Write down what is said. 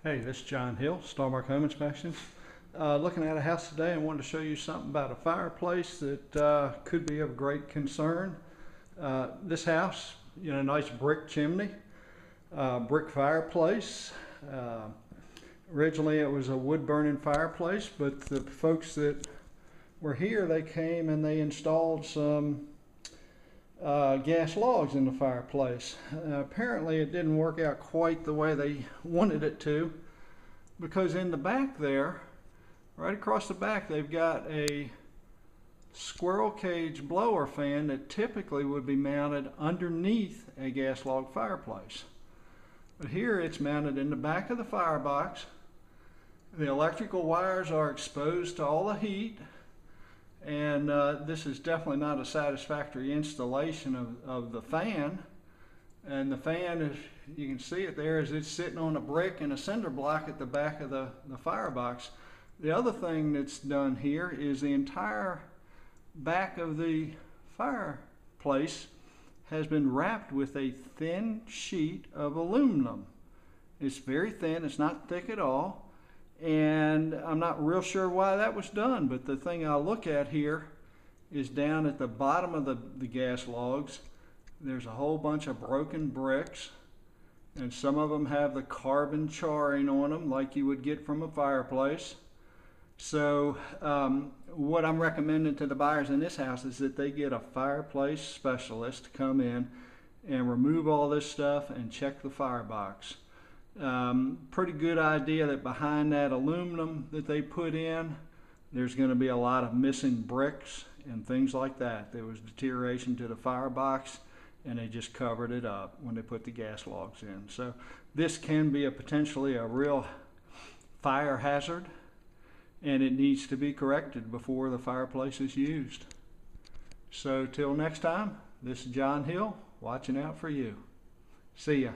Hey, this is John Hill, Starmark Home Inspections. Looking at a house today, I wanted to show you something about a fireplace that could be of great concern. This house, nice brick chimney, brick fireplace. Originally it was a wood-burning fireplace, but the folks that were here, they came and they installed some gas logs in the fireplace. Apparently it didn't work out quite the way they wanted it to, because in the back there, right across the back, they've got a squirrel cage blower fan that typically would be mounted underneath a gas log fireplace. But here it's mounted in the back of the firebox. The electrical wires are exposed to all the heat, and this is definitely not a satisfactory installation of the fan. And the fan, as you can see it there, is it's sitting on a brick and a cinder block at the back of the firebox. The other thing that's done here is the entire back of the fireplace has been wrapped with a thin sheet of aluminum. It's very thin, it's not thick at all. And I'm not real sure why that was done, but the thing I'll look at here is down at the bottom of the gas logs. There's a whole bunch of broken bricks, and some of them have the carbon charring on them like you would get from a fireplace. So what I'm recommending to the buyers in this house is that they get a fireplace specialist to come in and remove all this stuff and check the firebox. Pretty good idea that behind that aluminum that they put in, there's going to be a lot of missing bricks and things like that. There was deterioration to the firebox, and they just covered it up when they put the gas logs in. So this can be potentially a real fire hazard, and it needs to be corrected before the fireplace is used. So till next time, this is John Hill, watching out for you. See ya.